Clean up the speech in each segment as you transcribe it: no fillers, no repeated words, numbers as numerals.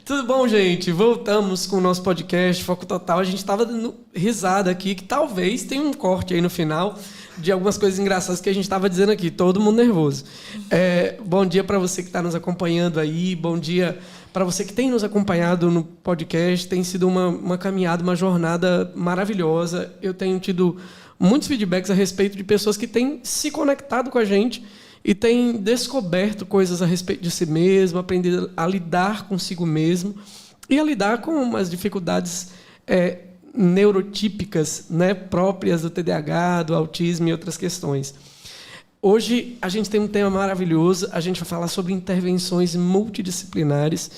Tudo bom, gente? Voltamos com o nosso podcast Foco Total. A gente estava dando risada aqui, que talvez tenha um corte aí no final de algumas coisas engraçadas que a gente estava dizendo aqui. Todo mundo nervoso. Bom dia para você que está nos acompanhando aí. Bom dia para você que tem nos acompanhado no podcast. Tem sido uma caminhada, uma jornada maravilhosa. Eu tenho tido muitos feedbacks a respeito de pessoas que têm se conectado com a gente e tem descoberto coisas a respeito de si mesmo, aprendido a lidar consigo mesmo e a lidar com as dificuldades neurotípicas, né, próprias do TDAH, do autismo e outras questões. Hoje a gente tem um tema maravilhoso, a gente vai falar sobre intervenções multidisciplinares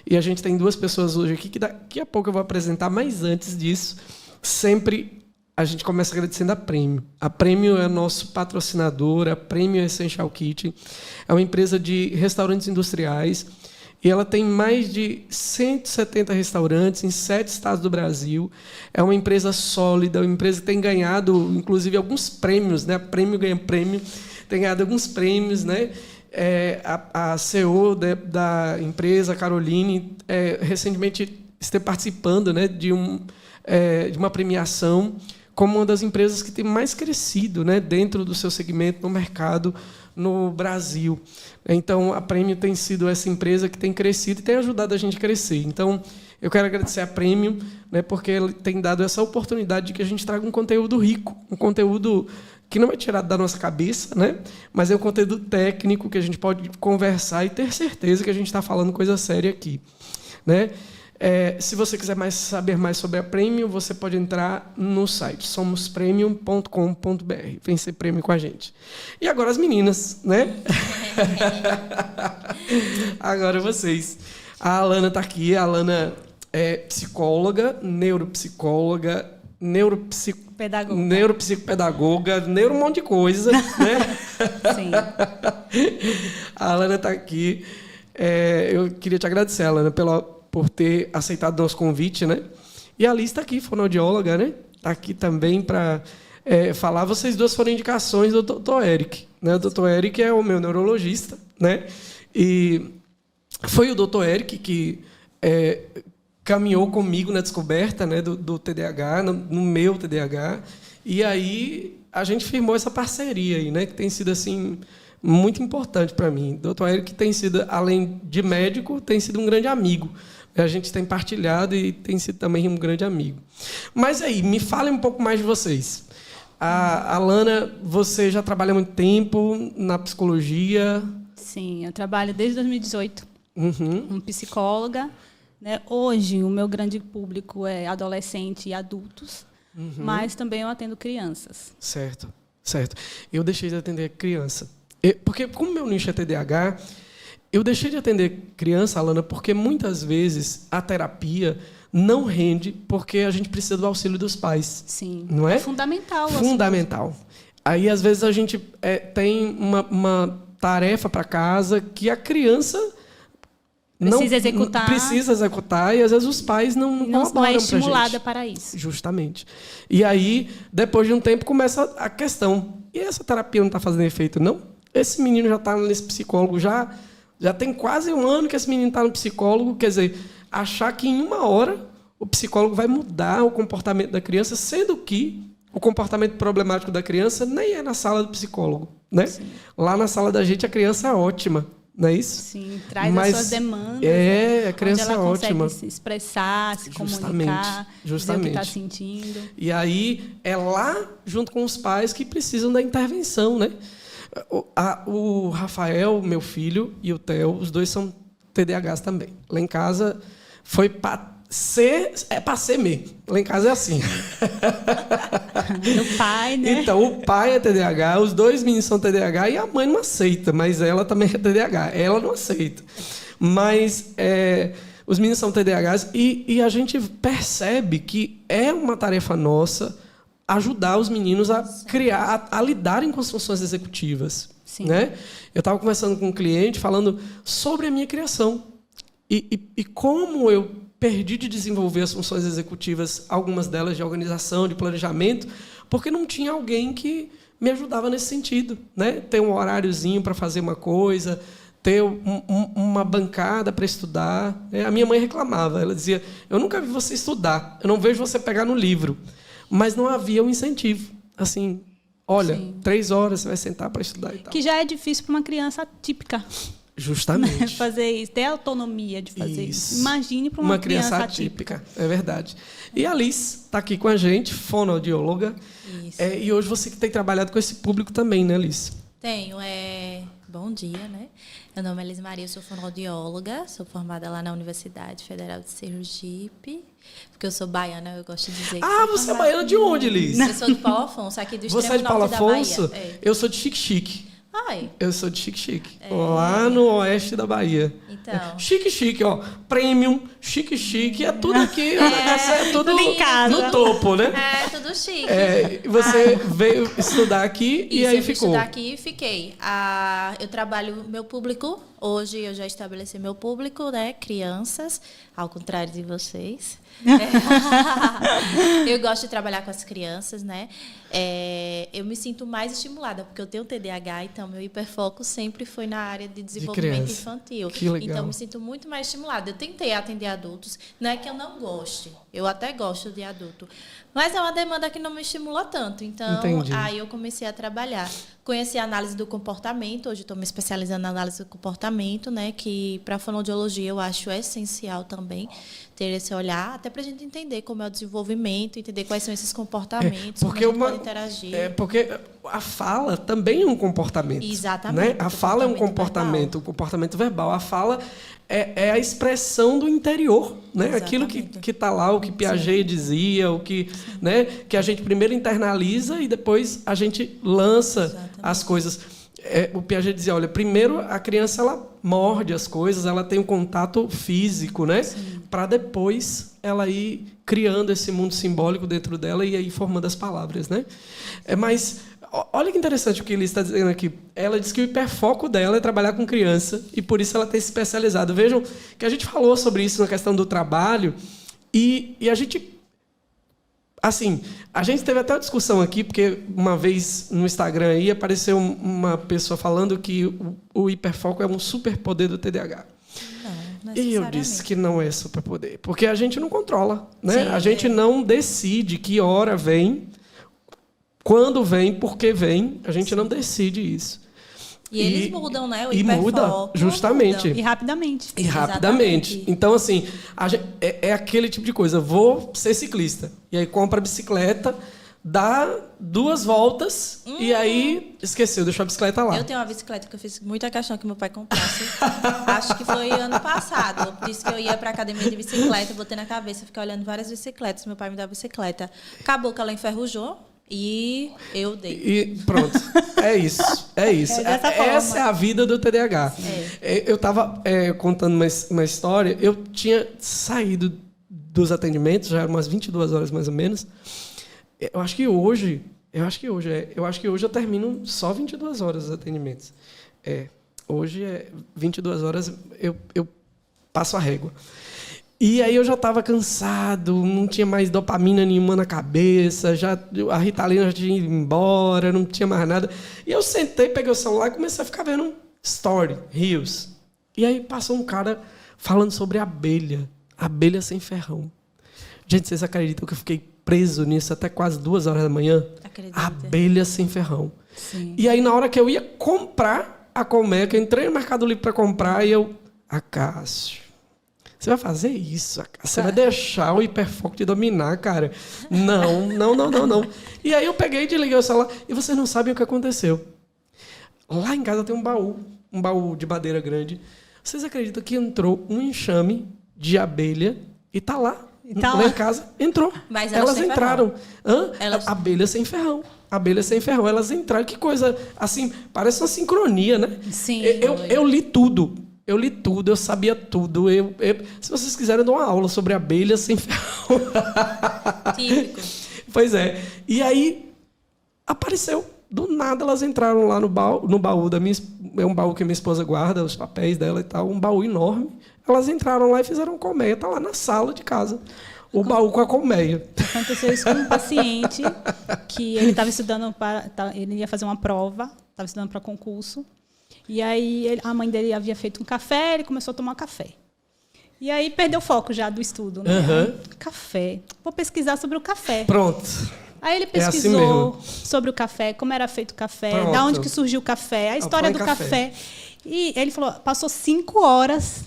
e a gente tem duas pessoas hoje aqui que daqui a pouco eu vou apresentar, mas antes disso, sempre a gente começa agradecendo a Prêmio. A Prêmio é nosso patrocinador, a Prêmio Essential Kitchen. É uma empresa de restaurantes industriais e ela tem mais de 170 restaurantes em 7 estados do Brasil. É uma empresa sólida, uma empresa que tem ganhado, inclusive, alguns prêmios, né? A Prêmio ganha prêmio, tem ganhado alguns prêmios, né? A CEO da empresa, Caroline, recentemente esteve participando, né, de uma premiação como uma das empresas que tem mais crescido, né, dentro do seu segmento no mercado no Brasil. Então, a Prêmio tem sido essa empresa que tem crescido e tem ajudado a gente a crescer. Então, eu quero agradecer a Prêmio, né, porque ele tem dado essa oportunidade de que a gente traga um conteúdo rico, um conteúdo que não é tirado da nossa cabeça, né, mas é um conteúdo técnico que a gente pode conversar e ter certeza que a gente está falando coisa séria aqui, né? Se você quiser saber mais sobre a Prêmio, você pode entrar no site somospremium.com.br. Vem ser Prêmio com a gente. E agora as meninas, né? Agora vocês. A Alana está aqui. A Alana é psicóloga, neuropsicóloga, neuropsicopedagoga, um monte de coisa, né? Sim. A Alana está aqui. Eu queria te agradecer, Alana, por ter aceitado o nosso convite, né? E a Alice está aqui, fonoaudióloga, né? Está aqui também para falar. Vocês duas foram indicações do Dr. Eric, né? O Dr. Eric é o meu neurologista, né? E foi o Dr. Eric que caminhou comigo na descoberta, né, do TDAH, no meu TDAH. E aí a gente firmou essa parceria aí, né? Que tem sido assim muito importante para mim. O Dr. Eric tem sido, além de médico, tem sido um grande amigo. A gente tem partilhado e tem sido também um grande amigo. Mas aí, me fale um pouco mais de vocês. A Alana, você já trabalha há muito tempo na psicologia? Sim, eu trabalho desde 2018 como psicóloga, né? Hoje, o meu grande público é adolescente e adultos, mas também eu atendo crianças. Certo, certo. Eu deixei de atender criança. Porque, como meu nicho é TDAH, eu deixei de atender criança, Alana, porque muitas vezes a terapia não rende porque a gente precisa do auxílio dos pais. Sim. Não é? É fundamental. Fundamental. Aí, às vezes, a gente tem uma tarefa para casa que a criança precisa executar e, às vezes, os pais não colaboram não é estimulada gente. Para isso. Justamente. E aí, depois de um tempo, começa a questão. E essa terapia não está fazendo efeito, não? Esse menino já está nesse psicólogo, já tem quase um ano que esse menino está no psicólogo. Quer dizer, achar que em uma hora o psicólogo vai mudar o comportamento da criança, sendo que o comportamento problemático da criança nem é na sala do psicólogo, né? Sim. Lá na sala da gente a criança é ótima, não é isso? Sim, traz as suas demandas. A criança onde ela é ótima. Consegue se expressar, se comunicar, dizer o que está sentindo. E aí é lá, junto com os pais, que precisam da intervenção, né? O Rafael, meu filho, e o Theo, os dois são TDAHs também. Lá em casa foi para ser mesmo. Lá em casa é assim. O pai, né? Então, o pai é TDAH, os dois meninos são TDAH e a mãe não aceita, mas ela também é TDAH. Ela não aceita. Mas os meninos são TDAHs e a gente percebe que é uma tarefa nossa ajudar os meninos a criar, a lidarem com as funções executivas. Sim. Né? Eu estava conversando com um cliente falando sobre a minha criação e como eu perdi de desenvolver as funções executivas, algumas delas de organização, de planejamento, porque não tinha alguém que me ajudava nesse sentido, né? Ter um horáriozinho para fazer uma coisa, ter uma bancada para estudar. A minha mãe reclamava, ela dizia, eu nunca vi você estudar, eu não vejo você pegar no livro. Mas não havia um incentivo. Assim, olha, 3 horas você vai sentar para estudar e tal. Que já é difícil para uma criança típica. Justamente. Fazer isso, ter autonomia de fazer isso. Imagine para uma criança atípica. É verdade. E a Alice está aqui com a gente, fonoaudióloga. Isso. E hoje você que tem trabalhado com esse público também, né, Alice? Tenho. Bom dia, né? Meu nome é Liz Maria, eu sou fonoaudióloga, sou formada lá na Universidade Federal de Sergipe, porque eu sou baiana, eu gosto de dizer que você é baiana de onde, Liz? Eu sou de Paulo Afonso, aqui do Você é extremo de Paulo norte da Bahia. Afonso? Eu sou de Xique-Chique. Ai. Eu sou de Xique-Chique, lá no oeste da Bahia. Então. Xique-Chique, ó. Premium, Xique-Chique, é tudo aqui. É tudo em casa. No topo, né? É, tudo chique. Você veio estudar aqui e aí eu ficou. Estudar aqui e fiquei. Eu trabalho meu público. Hoje eu já estabeleci meu público, né? Crianças, ao contrário de vocês. Eu gosto de trabalhar com as crianças, né? Eu me sinto mais estimulada, porque eu tenho TDAH, então meu hiperfoco sempre foi na área de desenvolvimento infantil. Que legal. Então, eu me sinto muito mais estimulada. Eu tentei atender adultos, não é que eu não goste, eu até gosto de adulto, mas é uma demanda que não me estimula tanto. Então, Entendi. Aí eu comecei a trabalhar. Conheci a análise do comportamento, hoje estou me especializando na análise do comportamento, né? Que para a fonoaudiologia eu acho essencial também ter esse olhar, até para a gente entender como é o desenvolvimento, entender quais são esses comportamentos, como a gente pode interagir. Porque a fala também é um comportamento. Exatamente. Né? A fala é um comportamento, o comportamento verbal. A fala é a expressão do interior, né? Aquilo que está lá, o que Piaget dizia, o que, né? Que a gente primeiro internaliza e depois a gente lança as coisas. O Piaget dizia, olha, primeiro a criança ela morde as coisas, ela tem um contato físico, né? Para depois ela ir criando esse mundo simbólico dentro dela e aí formando as palavras, né? Mas olha que interessante o que ele está dizendo aqui. Ela diz que o hiperfoco dela é trabalhar com criança e por isso ela tem se especializado. Vejam que a gente falou sobre isso na questão do trabalho e a gente... Assim, a gente teve até uma discussão aqui, porque uma vez no Instagram aí apareceu uma pessoa falando que o hiperfoco é um superpoder do TDAH. Não E eu disse que não é superpoder, porque a gente não controla, né? Sim, a gente não decide que hora vem, quando vem, por que vem, a gente não decide isso. E eles mudam, né? O hiperfoco muda, justamente. E rapidamente. E rapidamente. Então, assim, é aquele tipo de coisa. Vou ser ciclista. E aí compra a bicicleta, dá 2 voltas e aí esqueceu, deixou a bicicleta lá. Eu tenho uma bicicleta que eu fiz muita questão que meu pai comprasse. Acho que foi ano passado. Eu disse que eu ia para academia de bicicleta, botei na cabeça, fiquei olhando várias bicicletas. Meu pai me dá a bicicleta. Acabou que ela enferrujou. E eu dei. E pronto. É isso. Essa é a vida do TDAH. Eu estava contando uma história. Eu tinha saído dos atendimentos, já eram umas 22 horas mais ou menos. Eu acho que hoje eu termino só 22 horas os atendimentos. Hoje 22 horas eu passo a régua. E aí eu já estava cansado, não tinha mais dopamina nenhuma na cabeça, a Ritalina já tinha ido embora, não tinha mais nada. E eu sentei, peguei o celular e comecei a ficar vendo story, reels. E aí passou um cara falando sobre abelha sem ferrão. Gente, vocês acreditam que eu fiquei preso nisso até quase 2 horas da manhã? Acredito. Abelha sem ferrão. Sim. E aí na hora que eu ia comprar a colmeia, que eu entrei no Mercado Livre para comprar, e eu... Acácio, você vai fazer isso? Você vai deixar o hiperfoco te dominar, cara? Não. E aí eu peguei e desliguei o celular. E vocês não sabem o que aconteceu. Lá em casa tem um baú de madeira grande. Vocês acreditam que entrou um enxame de abelha e tá lá? Lá em casa, entrou. Mas elas entraram. Abelha sem ferrão. Abelha sem ferrão. Elas entraram. Que coisa, assim, parece uma sincronia, né? Sim. Eu li tudo. Eu sabia tudo. Se vocês quiserem, eu dou uma aula sobre abelhas sem ferrão. Típico. Pois é. E aí, apareceu. Do nada, elas entraram lá no baú da minha... É um baú que a minha esposa guarda, os papéis dela e tal. Um baú enorme. Elas entraram lá e fizeram colmeia. Está lá na sala de casa. O baú com a colmeia. Aconteceu isso com um paciente que ele estava estudando ele ia fazer uma prova, estava estudando para concurso. E aí a mãe dele havia feito um café, ele começou a tomar café. E aí perdeu o foco já do estudo, né? Uhum. Café. Vou pesquisar sobre o café. Pronto. Aí ele É assim pesquisou mesmo. sobre o café, como era feito o café, Pronto. da onde que surgiu o café, a história do põe café. E ele falou, passou 5 horas,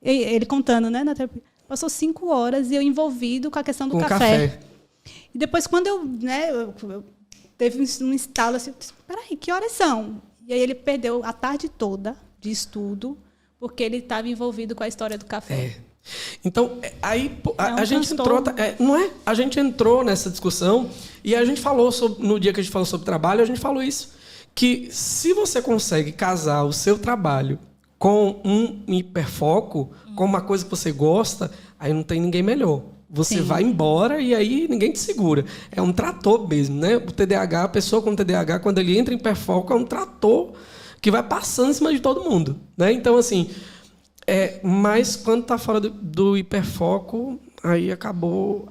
ele contando, né, na terapia, passou 5 horas e eu envolvido com a questão do Com café. E depois, quando eu teve um estalo assim, peraí, que horas são? E aí ele perdeu a tarde toda de estudo, porque ele estava envolvido com a história do café. Então, aí a um gente entrou, não é? A gente entrou nessa discussão e a gente falou no dia que a gente falou sobre trabalho, a gente falou isso, que se você consegue casar o seu trabalho com um hiperfoco, com uma coisa que você gosta, aí não tem ninguém melhor. Você Sim. vai embora e aí ninguém te segura. É um trator mesmo, né? O TDAH, a pessoa com TDAH, quando ele entra em hiperfoco, é um trator que vai passando em cima de todo mundo, né? Então, assim, mas quando está fora do hiperfoco, aí acabou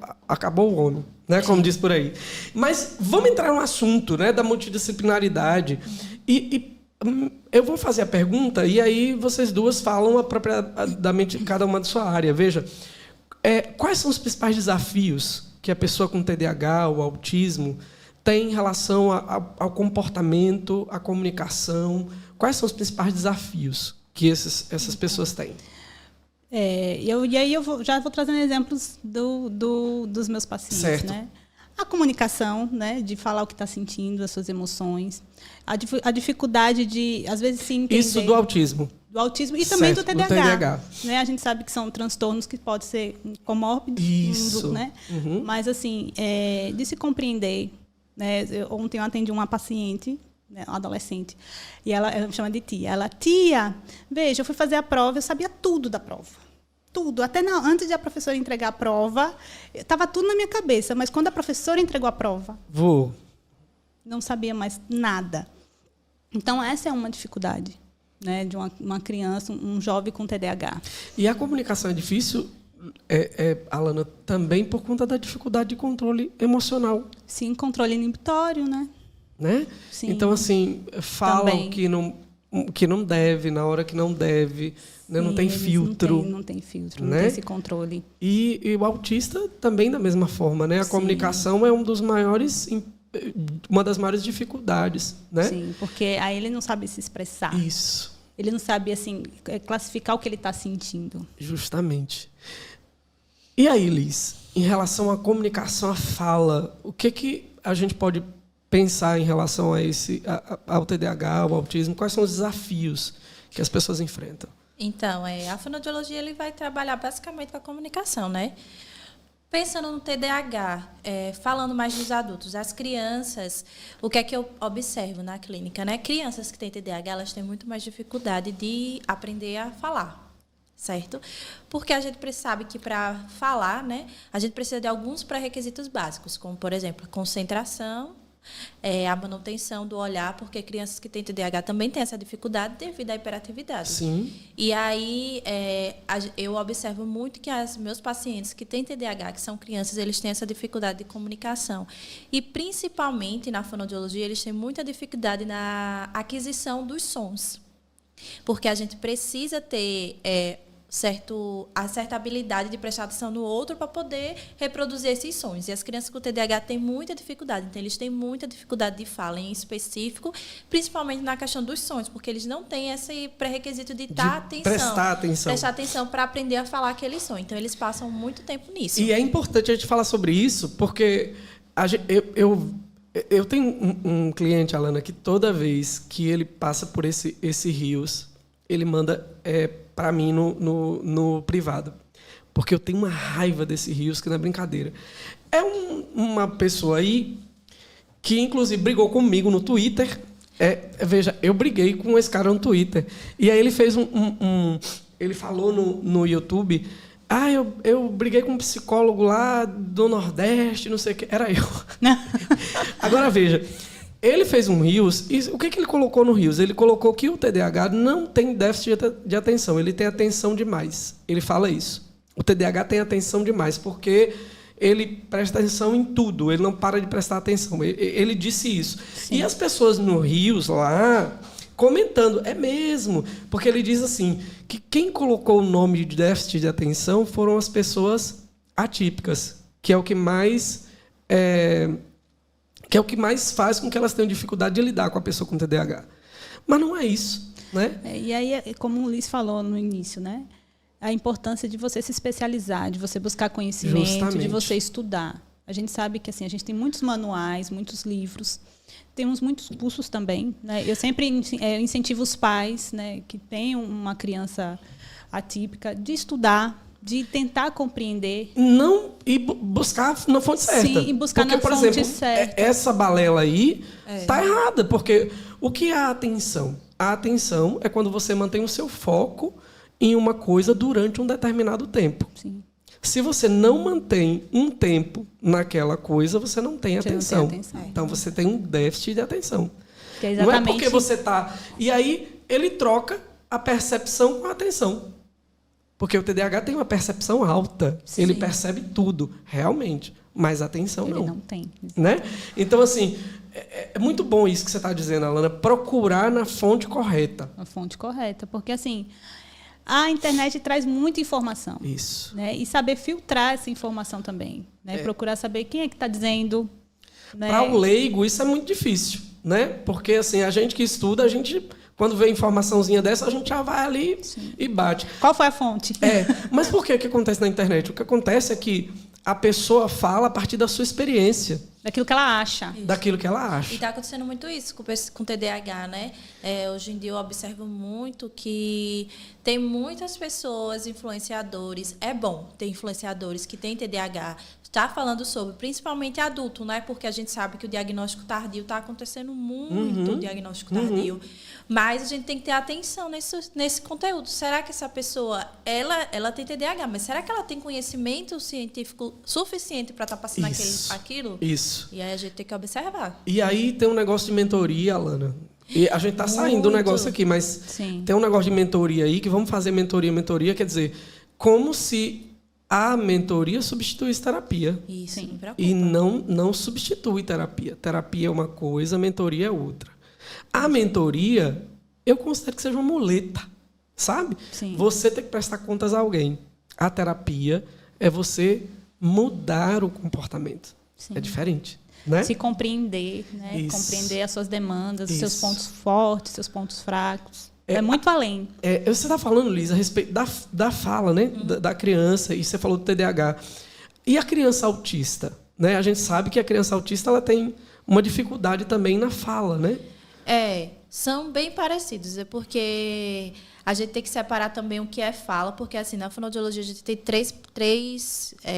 o homem, né? Como diz por aí. Mas vamos entrar no assunto, né, da multidisciplinaridade. E eu vou fazer a pergunta e aí vocês duas falam apropriadamente cada uma da sua área. Veja, quais são os principais desafios que a pessoa com TDAH ou autismo tem em relação ao comportamento, à comunicação? Quais são os principais desafios que essas pessoas têm? E aí já vou trazendo exemplos dos meus pacientes, Certo. né? A comunicação, né, de falar o que está sentindo, as suas emoções, a dificuldade de, às vezes, se entender. Isso do autismo. Do autismo e também do Certo, TDAH. do TDAH. Né? A gente sabe que são transtornos que podem ser comórbidos. Isso. Né? Uhum. Mas, assim, de se compreender. Né? Ontem eu atendi uma paciente, né, uma adolescente, e ela me chama de tia. Tia, veja, eu fui fazer a prova, eu sabia tudo da prova. Tudo. Até antes de a professora entregar a prova, estava tudo na minha cabeça. Mas quando a professora entregou a prova, não sabia mais nada. Então, essa é uma dificuldade, né, de uma criança, um jovem com TDAH. E a comunicação é difícil, Alana, também por conta da dificuldade de controle emocional. Sim, controle inibitório, né? Sim. Então, assim, falam que não deve, na hora que não deve, né? Não tem filtro. Não tem filtro, né? não tem esse controle. E o autista também da mesma forma, né? A Sim. comunicação é uma das maiores dificuldades, né? Sim, porque aí ele não sabe se expressar. Isso. Ele não sabe, assim, classificar o que ele está sentindo. Justamente. E aí, Liz, em relação à comunicação, à fala, o que a gente pode pensar em relação ao TDAH, ao autismo? Quais são os desafios que as pessoas enfrentam? Então, a fonoaudiologia ele vai trabalhar basicamente com a comunicação, né? Pensando no TDAH, falando mais dos adultos, as crianças, o que é que eu observo na clínica, né? Crianças que têm TDAH, elas têm muito mais dificuldade de aprender a falar, certo? Porque a gente sabe que para falar, né, a gente precisa de alguns pré-requisitos básicos, como, por exemplo, a concentração, a manutenção do olhar, porque crianças que têm TDAH também têm essa dificuldade devido à hiperatividade. Sim. E aí eu observo muito que os meus pacientes que têm TDAH, que são crianças, eles têm essa dificuldade de comunicação. E, principalmente, na fonoaudiologia, eles têm muita dificuldade na aquisição dos sons. Porque a gente precisa ter a certa habilidade de prestar atenção no outro para poder reproduzir esses sons. E as crianças com TDAH têm muita dificuldade. Então, eles têm muita dificuldade de fala em específico, principalmente na questão dos sons, porque eles não têm esse pré-requisito de prestar atenção para aprender a falar aquele som. Então, eles passam muito tempo nisso. E é importante a gente falar sobre isso, porque eu tenho um cliente, Alana, que toda vez que ele passa por esse rios, ele manda para mim no privado. Porque eu tenho uma raiva desse rios, que não é brincadeira. É uma pessoa aí que, inclusive, brigou comigo no Twitter. Veja, eu briguei com esse cara no Twitter. E aí ele fez ele falou no YouTube... eu briguei com um psicólogo lá do Nordeste, não sei o que. Era eu. Agora, veja... Ele fez um Rios, e o que ele colocou no Rios? Ele colocou que o TDAH não tem déficit de atenção, ele tem atenção demais. Ele fala isso. O TDAH tem atenção demais, porque ele presta atenção em tudo, ele não para de prestar atenção. Ele disse isso. Sim. E as pessoas no Rios lá comentando. É mesmo. Porque ele diz assim, que quem colocou o nome de déficit de atenção foram as pessoas atípicas, que é o que mais faz com que elas tenham dificuldade de lidar com a pessoa com TDAH. Mas não é isso, né? E aí, como o Liz falou no início, né? A importância de você se especializar, de você buscar conhecimento, Justamente. de você estudar. A gente sabe que assim, a gente tem muitos manuais, muitos livros, temos muitos cursos também, né? Eu sempre incentivo os pais, né, que têm uma criança atípica, de estudar, de tentar compreender. Não, e buscar na fonte certa. Sim, e buscar porque, na por fonte exemplo, certa. essa balela aí está errada, porque o que é a atenção? A atenção é quando você mantém o seu foco em uma coisa durante um determinado tempo. Sim. Se você não mantém um tempo naquela coisa, você não tem Você não atenção. tem atenção. Então, você tem um déficit de atenção. Que é Não é exatamente... porque você está... E aí, ele troca a percepção com a atenção. Porque o TDAH tem uma percepção alta. Sim. Ele percebe tudo, realmente. Mas a atenção Ele não. não tem. Né? Então, assim, é muito bom isso que você está dizendo, Alana. Procurar na fonte correta. A fonte correta. Porque, assim, a internet traz muita informação. Isso. Né? E saber filtrar essa informação também. Né? Procurar saber quem é que está dizendo. Né? Para o leigo, isso é muito difícil. Né? Porque, assim, a gente que estuda, a gente... Quando vê informaçãozinha dessa, a gente já vai ali e bate. Qual foi a fonte? Mas por que acontece na internet? O que acontece é que a pessoa fala a partir da sua experiência. Daquilo que ela acha. Daquilo que ela acha. E está acontecendo muito isso com TDAH, né? Hoje em dia eu observo muito que tem muitas pessoas, influenciadores. É bom ter influenciadores que têm TDAH. Está falando sobre, principalmente adulto, né? Porque a gente sabe que o diagnóstico tardio está acontecendo muito, o diagnóstico tardio. Mas a gente tem que ter atenção nesse conteúdo. Será que essa pessoa, ela tem TDAH, mas será que ela tem conhecimento científico suficiente para estar passando aquilo? Isso. E aí a gente tem que observar. E aí tem um negócio de mentoria, Alana. E a gente está saindo do negócio aqui, mas Sim. tem um negócio de mentoria aí, que vamos fazer mentoria, quer dizer, como se a mentoria substituísse terapia. Isso, me preocupa. E não substitui terapia. Terapia é uma coisa, mentoria é outra. A mentoria, eu considero que seja uma muleta, sabe? Sim. Você tem que prestar contas a alguém. A terapia é você mudar o comportamento. Sim. É diferente, né? Se compreender, né? Isso. Compreender as suas demandas, os seus Isso. pontos fortes, seus pontos fracos. É muito além. Você está falando, Liz, a respeito da fala, né? Da criança, e você falou do TDAH. E a criança autista? Né? A gente sabe que a criança autista ela tem uma dificuldade também na fala, né? São bem parecidos. É porque a gente tem que separar também o que é fala, porque assim, na fonoaudiologia a gente tem três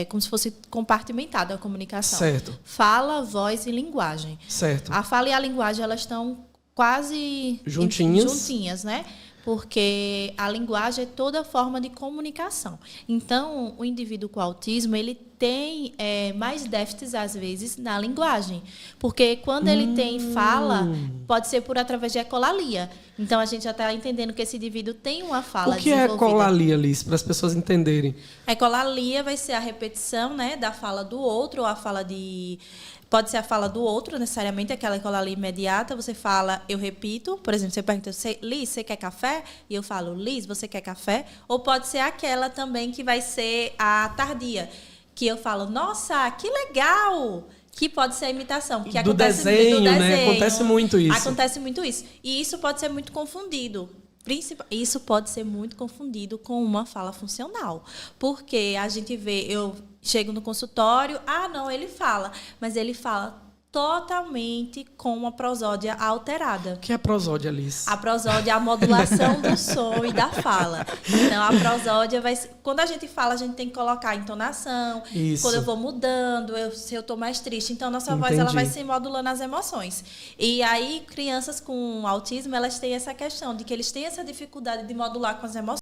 como se fosse compartimentado a comunicação. Certo. Fala, voz e linguagem. Certo. A fala e a linguagem, elas estão quase juntinhas, né? Porque a linguagem é toda forma de comunicação. Então, o indivíduo com autismo, ele tem mais déficits, às vezes, na linguagem. Porque quando ele tem fala, pode ser através de ecolalia. Então, a gente já está entendendo que esse indivíduo tem uma fala desenvolvida. O que é ecolalia, Liz, para as pessoas entenderem? Ecolalia vai ser a repetição, né, da fala do outro, ou a fala de... Pode ser a fala do outro, necessariamente, aquela ecolalia imediata. Você fala, eu repito. Por exemplo, você pergunta, Liz, você quer café? E eu falo, Liz, você quer café? Ou pode ser aquela também que vai ser a tardia, que eu falo, nossa, que legal! Que pode ser a imitação. Que do desenho, né? Acontece muito isso. Acontece muito isso. E isso pode ser muito confundido. Isso pode ser muito confundido com uma fala funcional. Porque a gente vê, eu chego no consultório, não, ele fala. Mas ele fala totalmente com uma prosódia alterada. O que é prosódia, Liz? A prosódia é a modulação do som e da fala. Então, a prosódia vai ser... Quando a gente fala, a gente tem que colocar a entonação. Isso. Quando eu vou mudando, se eu estou mais triste. Então, a nossa voz ela vai se modulando as emoções. E aí, crianças com autismo, elas têm essa questão de que eles têm essa dificuldade de modular com as emoções.